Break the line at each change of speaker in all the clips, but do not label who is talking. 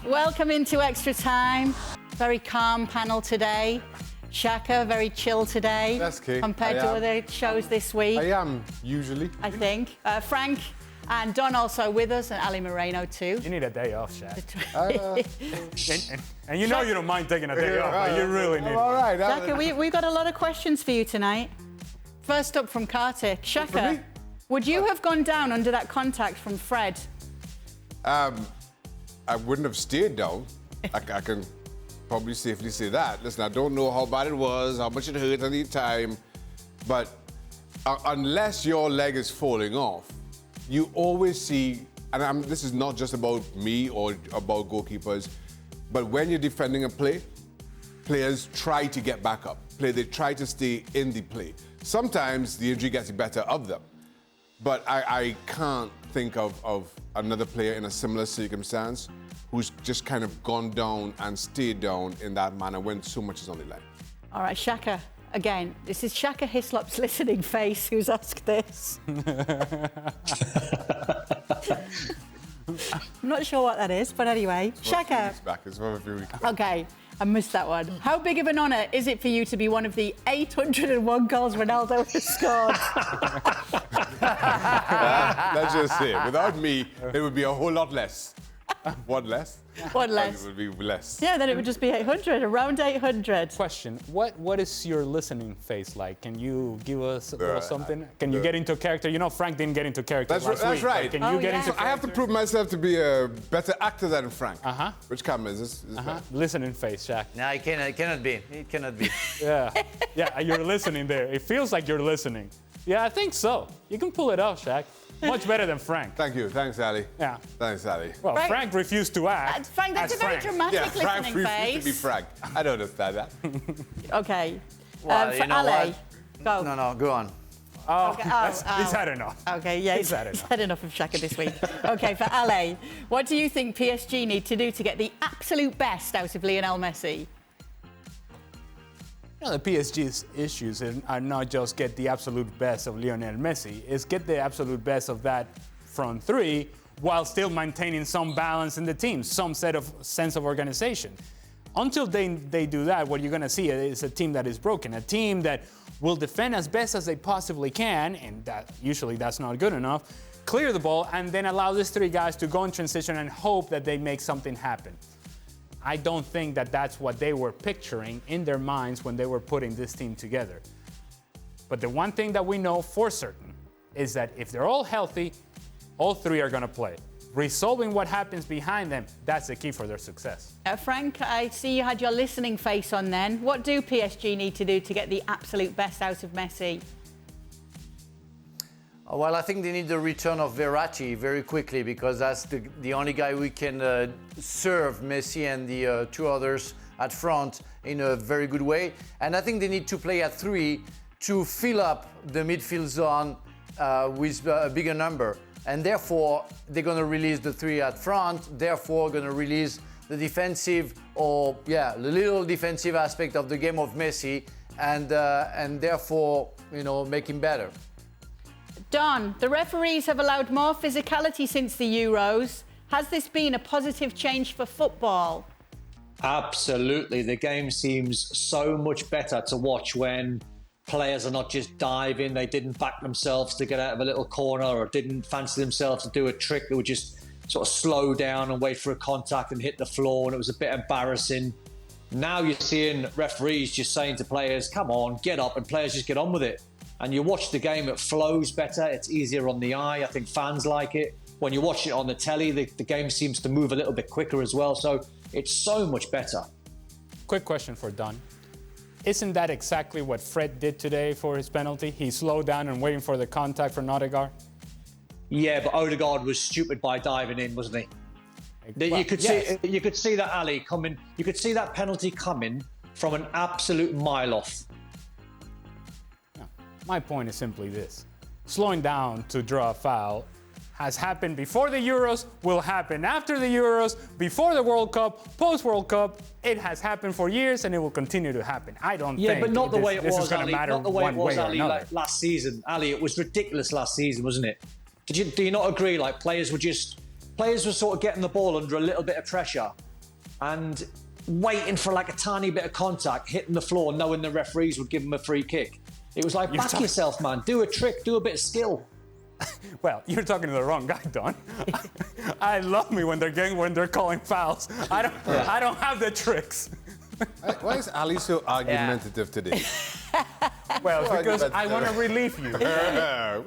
Welcome into Extra Time. Very calm panel today. Shaka, very chill today.
That's okay.
Compared to other shows this week.
I am, usually.
I think. Frank and Don also with us, and Ali Moreno too.
You need a day off, Shaq. And you know you don't mind taking a day off, but you really need
all right.
Shaka, we've got a lot of questions for you tonight. First up from Kartik. Shaka, would you have gone down under that contact from Fred?
I wouldn't have stayed down. I can probably safely say that. Listen, I don't know how bad it was, how much it hurt at the time, but unless your leg is falling off, you always see, and this is not just about me or about goalkeepers, but when you're defending a play, players try to get back up. They try to stay in the play. Sometimes the injury gets the better of them, but I can't think of another player in a similar circumstance who's just kind of gone down and stayed down in that manner when so much is on the line. All
right, Shaka, again, this is Shaka Hislop's listening face who's asked this. I'm not sure what that is, but anyway. Shaka. Okay, I missed that one. How big of an honour is it for you to be one of the 801 goals Ronaldo has scored?
Let's just say, without me, it would be a whole lot less. One less?
One less.
It would be less.
Yeah, then it would just be 800, around 800.
Question, what is your listening face like? Can you give us a little something? Can you get into character? You know, Frank didn't get into character last week.
That's right.
Can you get into character?
I have to prove myself to be a better actor than Frank. Which camera is this?
Listening face, Shaq.
No, it cannot be. It cannot be.
Yeah, you're listening there. It feels like you're listening. Yeah, I think so. You can pull it off, Shaq. Much better than Frank.
Thank you. Thanks, Ali.
Yeah.
Thanks, Ali.
Well, Frank refused to act.
Frank, that's a very dramatic listening
Frank
face.
refused to be Frank. I don't understand that.
Okay.
Well,
for
you know
Ali, go.
No, go on.
He's had enough.
Okay, yeah, he's had enough of Shaka this week. Okay, for Ale, what do you think PSG need to do to get the absolute best out of Lionel Messi?
You know, the PSG's issues are not just get the absolute best of Lionel Messi, it's get the absolute best of that front three while still maintaining some balance in the team, some sense of organization. Until they do that, what you're going to see is a team that is broken, a team that will defend as best as they possibly can, and that usually that's not good enough, clear the ball, and then allow these three guys to go in transition and hope that they make something happen. I don't think that that's what they were picturing in their minds when they were putting this team together. But the one thing that we know for certain is that if they're all healthy, all three are going to play. Resolving what happens behind them, that's the key for their success.
Frank, I see you had your listening face on then. What do PSG need to do to get the absolute best out of Messi?
Well, I think they need the return of Verratti very quickly because that's the only guy who can serve Messi and the two others at front in a very good way. And I think they need to play at three to fill up the midfield zone with a bigger number. And therefore, they're going to release the three at front, therefore going to release the defensive the little defensive aspect of the game of Messi and therefore, make him better.
Don, the referees have allowed more physicality since the Euros. Has this been a positive change for football?
Absolutely. The game seems so much better to watch when players are not just diving. They didn't back themselves to get out of a little corner or didn't fancy themselves to do a trick. They would just sort of slow down and wait for a contact and hit the floor, and it was a bit embarrassing. Now you're seeing referees just saying to players, come on, get up, and players just get on with it. And you watch the game, it flows better, it's easier on the eye. I think fans like it. When you watch it on the telly, the game seems to move a little bit quicker as well. So it's so much better.
Quick question for Don. Isn't that exactly what Fred did today for his penalty? He slowed down and waiting for the contact from Odegaard?
Yeah, but Odegaard was stupid by diving in, wasn't he?
Well,
you could see that alley coming. You could see that penalty coming from an absolute mile off.
My point is simply this. Slowing down to draw a foul has happened before the Euros, will happen after the Euros, before the World Cup, post-World Cup. It has happened for years and it will continue to happen. I don't think
but not the way it
this
was,
is going to matter
not the way
one
it was,
way or
Ali,
another.
like last season. Ali, it was ridiculous last season, wasn't it? Do you not agree? Like players were sort of getting the ball under a little bit of pressure and waiting for like a tiny bit of contact, hitting the floor, knowing the referees would give him a free kick. It was like, back yourself, man. Do a trick, do a bit of skill.
Well, you're talking to the wrong guy, Don. I love me when they're calling fouls. I don't have the tricks.
Why is Ali so argumentative today?
Well, because I want to relieve you.
No,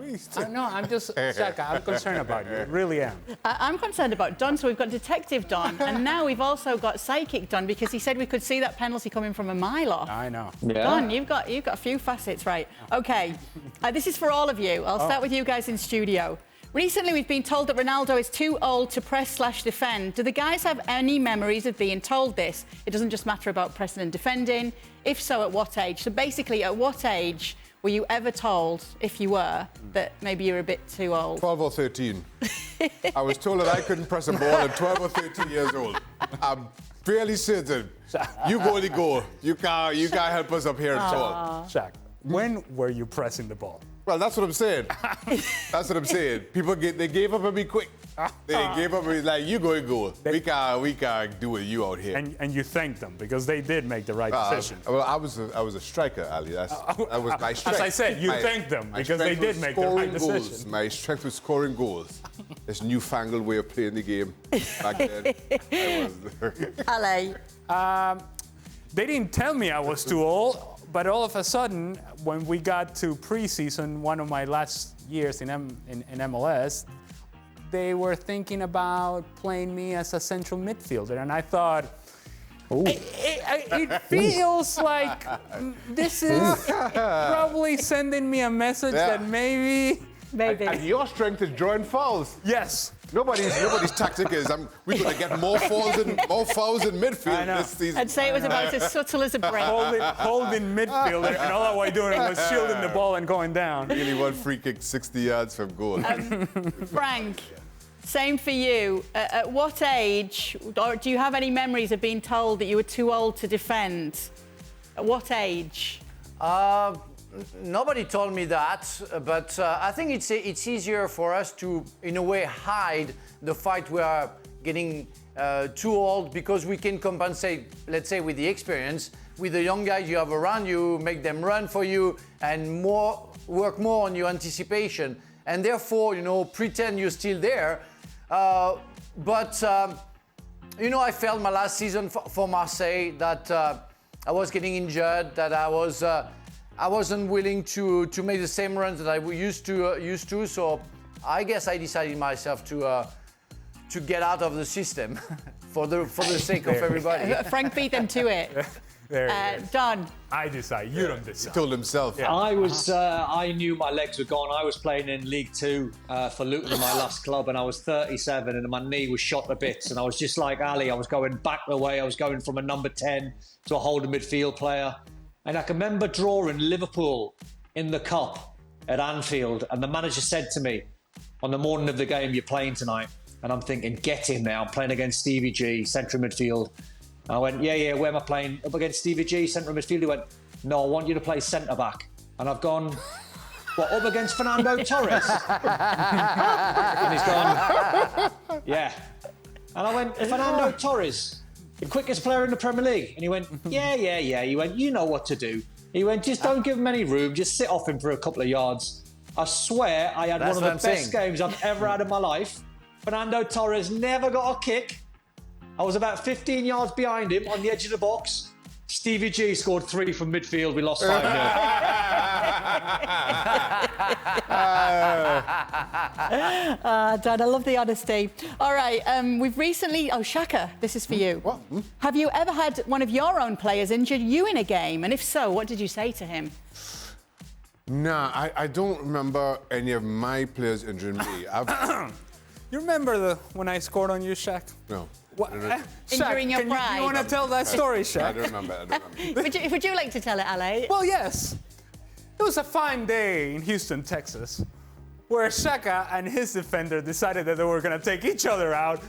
I'm just, Shaka, I'm concerned about you. I really am.
I'm concerned about Don, so we've got Detective Don, and now we've also got Psychic Don, because he said we could see that penalty coming from a mile off.
I know.
Yeah.
Don, you've got a few facets, right? Okay, this is for all of you. I'll start with you guys in studio. Recently, we've been told that Ronaldo is too old to press/defend. Do the guys have any memories of being told this? It doesn't just matter about pressing and defending. If so, at what age? So basically, at what age were you ever told, if you were, that maybe you're a bit too old?
12 or 13. I was told that I couldn't press a ball at 12 or 13 years old. I'm fairly certain. You go the goal. You can't help us up here at all.
Shaq, when were you pressing the ball?
Well, that's what I'm saying. That's what I'm saying. People they gave up on me quick. They gave up on me like, you go and goal. We can't do it you out here.
And you thanked them because they did make the right decision.
Well, I was a striker, Ali. That was my strength.
As I said, you thanked them because they did make the right decision.
My strength was scoring goals. This newfangled way of playing the game back then.
Ale.
They didn't tell me I was too old, but all of a sudden, when we got to preseason, one of my last years in MLS, they were thinking about playing me as a central midfielder, and I thought, it feels like this is probably sending me a message that maybe.
And your strength is drawing fouls.
Yes.
Nobody's tactic is we're going to get more fouls in midfield this season.
I'd say it was about as subtle as a break.
Holding midfielder, and all I was doing was shielding the ball and going down.
Really one free kick 60 yards from goal.
Frank, same for you. At what age, or do you have any memories of being told that you were too old to defend? At what age?
Nobody told me that, but I think it's easier for us to, in a way, hide the fact we are getting too old, because we can compensate, let's say, with the experience, with the young guys you have around you, make them run for you, and work more on your anticipation, and therefore, pretend you're still there. But I felt my last season for Marseille that I was getting injured, that I wasn't willing to make the same runs that I used to. So I guess I decided myself to get out of the system for the sake of everybody.
Frank beat them to it. Don.
I decide. You don't decide.
He told himself.
Yeah. I knew my legs were gone. I was playing in League Two for Luton, my last club, and I was 37, and my knee was shot to bits. And I was just like Ali. I was going back the way. I was going from a number 10 to a holding midfield player. And I can remember drawing Liverpool in the Cup at Anfield, and the manager said to me, on the morning of the game, you're playing tonight. And I'm thinking, get in there. I'm playing against Stevie G, central midfield. And I went, yeah, where am I playing? Up against Stevie G, central midfield? He went, no, I want you to play centre-back. And I've gone, what, up against Fernando Torres? And he's gone, yeah. And I went, Fernando Torres, the quickest player in the Premier League. And he went, yeah. He went, you know what to do. He went, just don't give him any room. Just sit off him for a couple of yards. I swear I had one of the best games I've ever had in my life. Fernando Torres never got a kick. I was about 15 yards behind him on the edge of the box. Stevie G scored 3 from midfield. We lost 5-0.
Dad, I love the honesty. All right, we've recently... Oh, Shaka, this is for you.
What?
Have you ever had one of your own players injured you in a game? And if so, what did you say to him?
Nah, I don't remember any of my players injuring me.
You remember when I scored on you, Shaq?
No.
What?
Injuring your pride.
You want to tell that story, Shaq?
I don't remember.
Would you like to tell it, Ale?
Well, yes. It was a fine day in Houston, Texas, where Shaka and his defender decided that they were going to take each other out,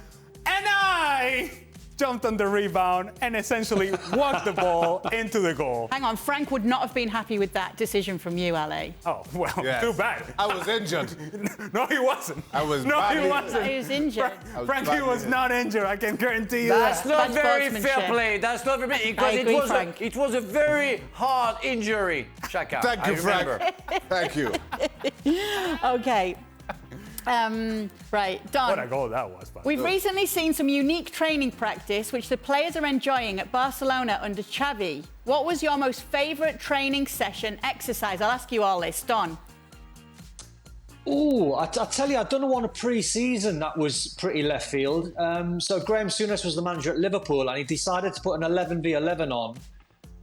and I jumped on the rebound, and essentially walked the ball into the goal.
Hang on, Frank would not have been happy with that decision from you, Ale.
Oh, well,
Yes.
too bad.
I was injured.
No, he wasn't.
I was
No, he
badly-
wasn't.
He was injured.
Frankie was not injured, I can guarantee you
That's
that.
not
Bad
very fair
sportsmanship.
play. That's not very because
agree, Frank.
it was a very hard injury, Shaka.
Thank you,
I
Frank.
remember.
Thank you.
Okay. Right, Don.
What a goal that was, by the
We've
way.
recently seen some unique training practice which the players are enjoying at Barcelona under Xavi. What was your most favourite training session exercise? I'll ask you all this. Don.
Oh, I tell you, I done one a pre-season that was pretty left field. So Graham Souness was the manager at Liverpool, and he decided to put an 11v11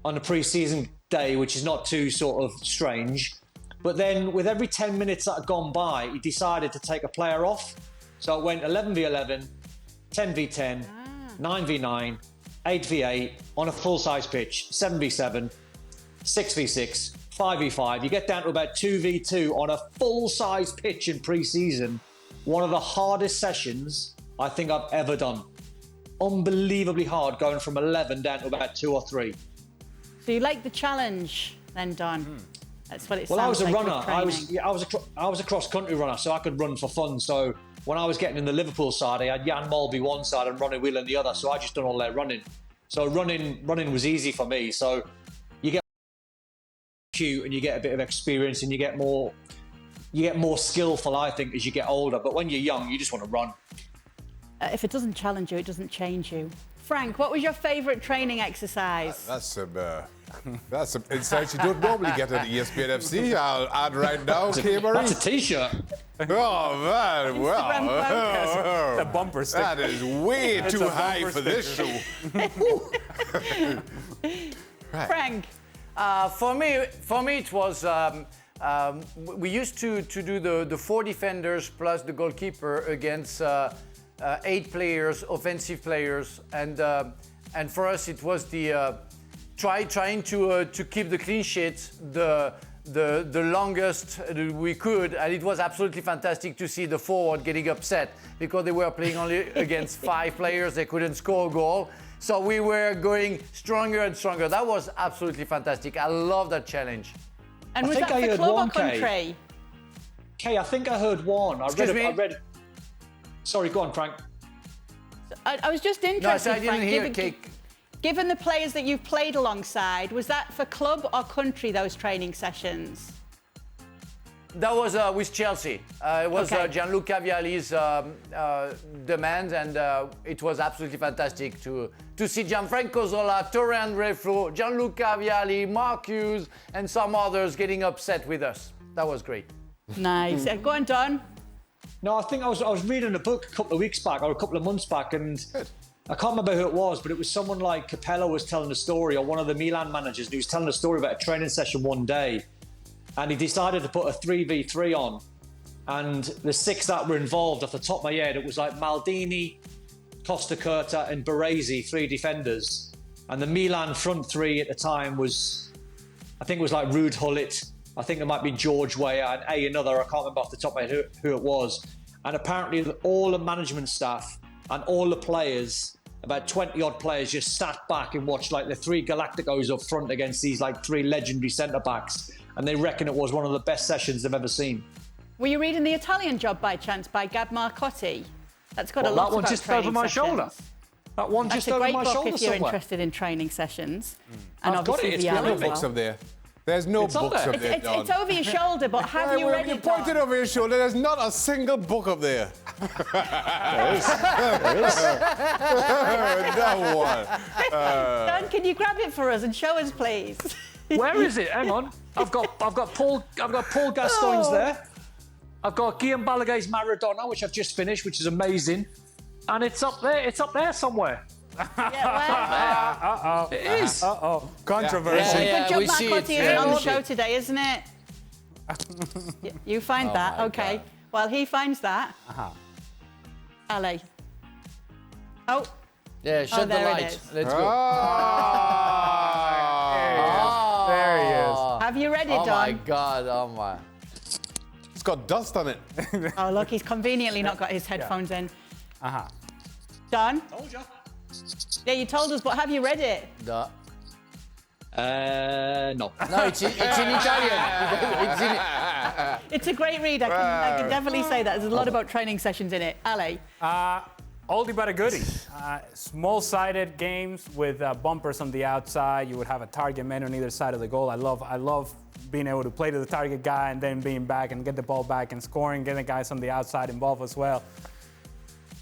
on a pre-season day, which is not too sort of strange. But then, with every 10 minutes that had gone by, he decided to take a player off. So it went 11v11, 10v10, 9v9, 8v8 on a full-size pitch, 7v7, 6v6. 5v5, you get down to about 2v2 on a full-size pitch in pre-season. One of the hardest sessions I think I've ever done. Unbelievably hard, going from 11 down to about 2 or 3.
So you like the challenge then, Don? That's what it sounds
Well, I was a
like
runner.
with training.
I was a cross-country runner, so I could run for fun. So when I was getting in the Liverpool side, I had Jan Mulby one side and Ronnie Whelan the other. So I just done all their running. So running was easy for me. So you get cute and you get a bit of experience and you get more skillful, I think, as you get older. But when you're young, you just want to run.
If it doesn't challenge you, it doesn't change you. Frank, what was your favourite training exercise?
That's some insights you don't normally get at ESPN FC. I'll add right now, K-Marie.
That's a T-shirt.
Oh, man,
Instagram
wow.
The bumper sticker.
That is way
It's
too
a
high
bumper
for this show.
Frank.
For me, it was. We used to do the 4 defenders plus the goalkeeper against 8 players, offensive players, and for us it was the trying to keep the clean sheet the longest we could, and it was absolutely fantastic to see the forward getting upset because they were playing only against 5 players. They couldn't score a goal. So we were going stronger and stronger. That was absolutely fantastic. I love that challenge.
And
I
was
think
that
I
for
heard
club or
one, Kay.
country?
Kay, I think I heard one.
Excuse me?
I read. Sorry, go on, Frank.
I was just
No,
interested,
so I didn't
Frank,
hear cake.
given the players that you've played alongside, was that for club or country, those training sessions?
That was with Chelsea. It was
Okay.
Gianluca Vialli's demand, and it was absolutely fantastic to see Gianfranco Zola, Torren Reflo, Gianluca Vialli, Mark Hughes, and some others getting upset with us. That was great.
Nice. Go on, Don.
No, I think I was reading a book a couple of weeks back or a couple of months back, and I can't remember who it was, but it was someone like Capello was telling a story, or one of the Milan managers, and he was telling a story about a training session one day, and he decided to put a 3v3 on, and the 6 that were involved, off the top of my head, it was like Maldini, Costa Curta, and Baresi, 3 defenders, and the Milan front 3 at the time was, I think it was like Ruud Gullit, I think there might be George Weah and another, I can't remember off the top of my head who it was. And apparently all the management staff and all the players, about 20 odd players, just sat back and watched like the 3 Galacticos up front against these like 3 legendary centre-backs. And they reckon it was one of the best sessions they've ever seen.
Were you reading The Italian Job by chance by Gab Marcotti? That's got a
Well,
lot
that one
about
just
training
over my
sessions.
shoulder. That one
That's
just
a
over
great
my
book
shoulder
if you're
somewhere.
interested in training sessions. And
I've got
obviously
it. It's
the
behind
other
me.
as
Books
well.
up there. There's no
It's up
books
there.
up there, Don.
It's over your shoulder, but have you read
You
it,
pointed
Don?
over your shoulder. There's not a single book up there. No one.
Don, can you grab it for us and show us, please?
Where is it? Hang on. I've got Paul Gascoigne's there. I've got Guillaume Balaguer's Maradona, which I've just finished, which is amazing. And it's up there. It's up there somewhere.
Yeah, well,
It is.
Controversy.
Yeah.
good
we
job,
see
Marcotti
it.
isn't on the
Yeah.
show today, isn't it? You find that,
my
okay.
God.
While he finds that, Ali. Oh,
Yeah, shut the
there it
light.
is.
Let's go.
There he is.
have you read it,
Oh my
Don?
God! Oh my.
It's got dust on it.
Oh, look, he's conveniently not got his headphones in. Don?
Told ya.
Yeah, you told us, but have you read it?
No.
No.
No, it's in Italian.
It's a great read. I can definitely say that. There's a lot about training sessions in it. Ale?
Oldie but a goodie. Small-sided games with bumpers on the outside. You would have a target man on either side of the goal. I love being able to play to the target guy and then being back and get the ball back and scoring, getting the guys on the outside involved as well.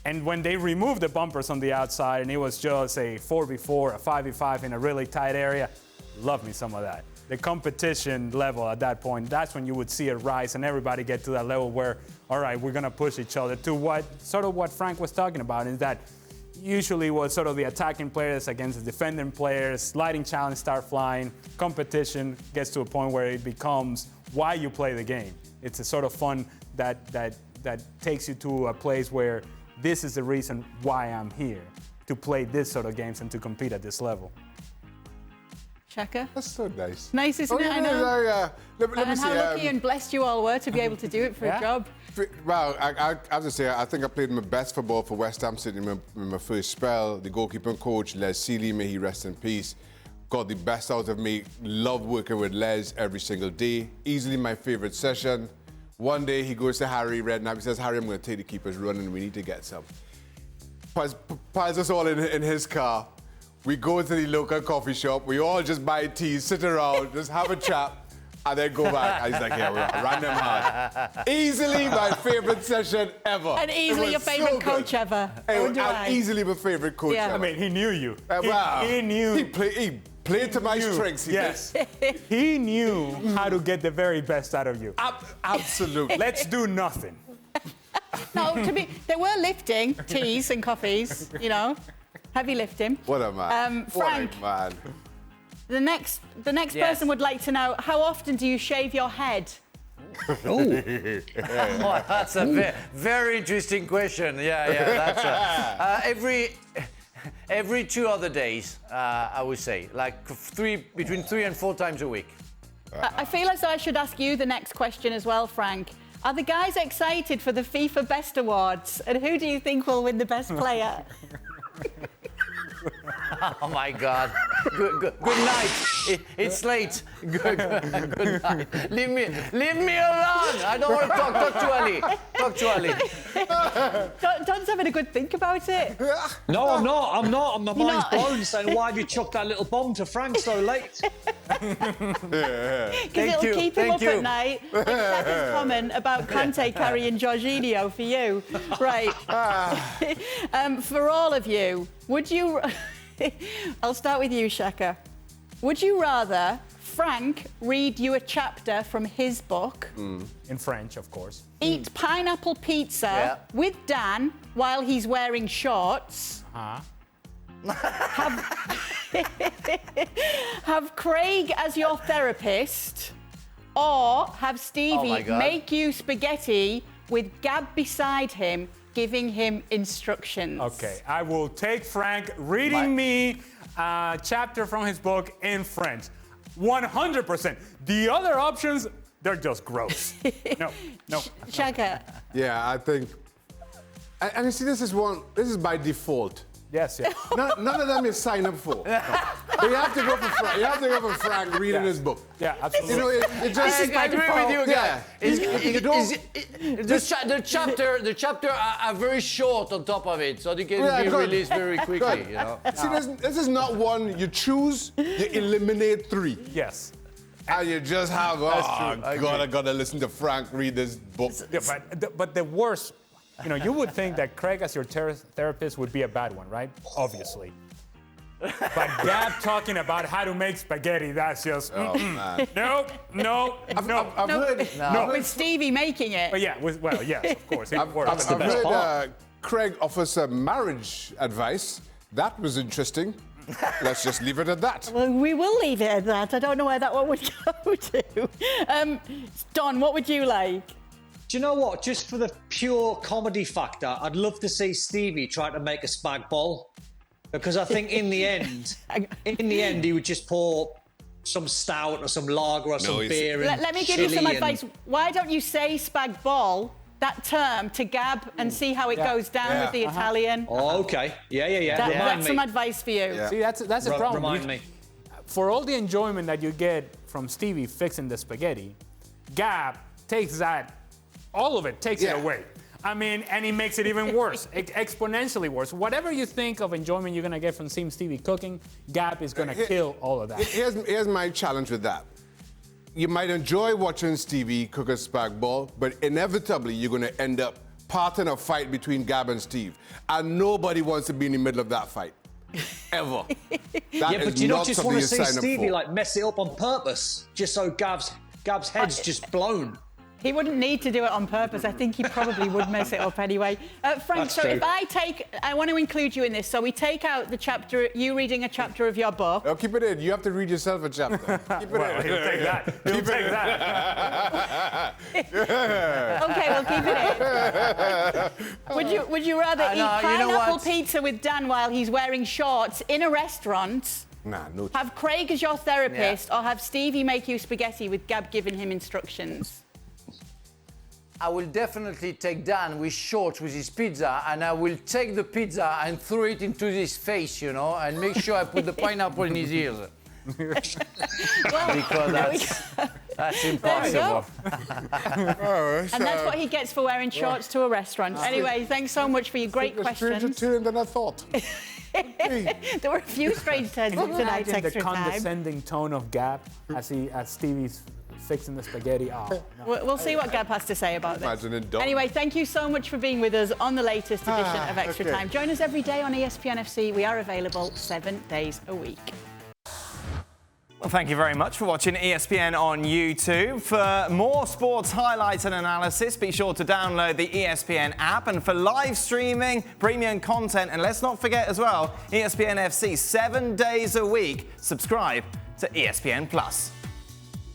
And when they removed the bumpers on the outside and it was just a 4v4, a 5v5 in a really tight area, love me some of that. The competition level at that point, that's when you would see it rise and everybody get to that level where, all right, we're gonna push each other to what Frank was talking about, is that usually was sort of the attacking players against the defending players, sliding challenge start flying, competition gets to a point where it becomes why you play the game. It's a sort of fun that takes you to a place where this is the reason why I'm here, to play this sort of games and to compete at this level.
Shaka?
That's so nice.
Nice, isn't it? I know.
Let me
And
see.
how lucky and blessed you all were to be able to do it for a job.
Well, I have to say, I think I played my best football for West Ham City in my first spell. The goalkeeper and coach, Les Seeley, may he rest in peace, got the best out of me. Loved working with Les every single day. Easily my favorite session. One day he goes to Harry Redknapp. He says, Harry, I'm going to take the keeper's run and we need to get some. Piles us all in his car. We go to the local coffee shop. We all just buy tea, sit around, just have a chat, and then go back. And he's like, yeah, we're random hard. Easily my favorite session ever.
And easily your favorite coach ever.
Easily my favorite coach ever.
I mean, he knew you.
He
knew.
He played to my strengths.
Yes. He knew how to get the very best out of you.
Absolutely.
Let's do nothing.
No, there were lifting, teas and coffees, you know. Heavy lifting.
What a man.
Frank,
what a man.
the next person would like to know, how often do you shave your head?
Oh, that's a very interesting question. That's every 2 other days, I would say, like between 3 and 4 times a week.
I feel as though I should ask you the next question as well, Frank. Are the guys excited for the FIFA Best Awards? And who do you think will win the best player?
Oh my God! Good night. It's late. Good night. Leave me alone. I don't want to talk to Ali. Talk to Ali.
Don's having a good think about it.
No, I'm not. My mind's blown saying, why have you chucked that little bomb to Frank so late?
Because it'll keep him up at night. Like Shaka's comment about Conte carrying Jorginho for you. Right. For all of you, would you... I'll start with you, Shaka. Would you rather Frank read you a chapter from his book?
In French, of course.
Eat pineapple pizza with Dan while he's wearing shorts? Have Craig as your therapist? Or have Stevie make you spaghetti with Gab beside him, giving him instructions?
Okay, I will take Frank reading me a chapter from his book in French. 100%. The other options, they're just gross. No.
Shaka.
Yeah, I think... And you see, this is by default.
Yes.
None of them you sign up for. No. But you have to go for Frank. You have to go for Frank reading his book.
Yeah, absolutely.
You know, it just...
I agree with you, guys. The chapter are very short on top of it, so they can be released very quickly. You know?
See, this is not one you choose, you eliminate 3.
Yes.
And you just have, I gotta listen to Frank read this book.
Yeah, but the worst, you would think that Craig as your therapist would be a bad one, right? Obviously. But Gab talking about how to make spaghetti, that's just,
man.
No.
I've heard...
With Stevie making it.
But yes, of course.
I've heard Craig offer some marriage advice. That was interesting. Let's just leave it at that.
Well, we will leave it at that. I don't know where that one would go to. Don, what would you like?
Do you know what? Just for the pure comedy factor, I'd love to see Stevie try to make a spag bol. Because I think in the end, he would just pour some stout or some lager or some beer.
Let me give you some advice. Why don't you say spag bol that term to Gab and see how it goes down with the Italian.
Oh, okay. Yeah.
That's some advice for you.
Yeah.
See, that's a problem.
Remind me.
For all the enjoyment that you get from Stevie fixing the spaghetti, Gab takes all of it, takes it away. I mean, and he makes it even worse, exponentially worse. Whatever you think of enjoyment you're gonna get from seeing Stevie cooking, Gab is gonna kill all of that.
Here's my challenge with that. You might enjoy watching Stevie cook a spag ball, but inevitably you're gonna end up parting a fight between Gab and Steve. And nobody wants to be in the middle of that fight. Ever.
Yeah, but you don't just want to see Stevie like mess it up on purpose, just so Gab's head's just blown.
He wouldn't need to do it on purpose. I think he probably would mess it up anyway. Frank,
That's
so
true.
if I want to include you in this. So we take out the chapter, you reading a chapter of your book.
Oh, keep it in. You have to read yourself a chapter. Keep it in.
He'll take that. He'll take that.
Okay, we'll keep it in. Would you rather eat pineapple pizza with Dan while he's wearing shorts in a restaurant?
Nah, no.
Have Craig as your therapist, or have Stevie make you spaghetti with Gab giving him instructions?
I will definitely take Dan with shorts with his pizza, and I will take the pizza and throw it into his face, you know, and make sure I put the pineapple in his ears. Because that's impossible.
And that's what he gets for wearing shorts to a restaurant. Anyway, thanks so much for your great questions.
Stranger than I thought.
There were a few strange turns in tonight's
Imagine the
extra time.
condescending tone of Gab as Stevie's fixing the spaghetti. Oh, no.
We'll see what Gab has to say about this.
Imagine it done.
Anyway, thank you so much for being with us on the latest edition of Extra Time. Join us every day on ESPN FC. We are available 7 days a week.
Well, thank you very much for watching ESPN on YouTube. For more sports highlights and analysis, be sure to download the ESPN app. And for live streaming, premium content, and let's not forget as well, ESPN FC 7 days a week. Subscribe to ESPN Plus.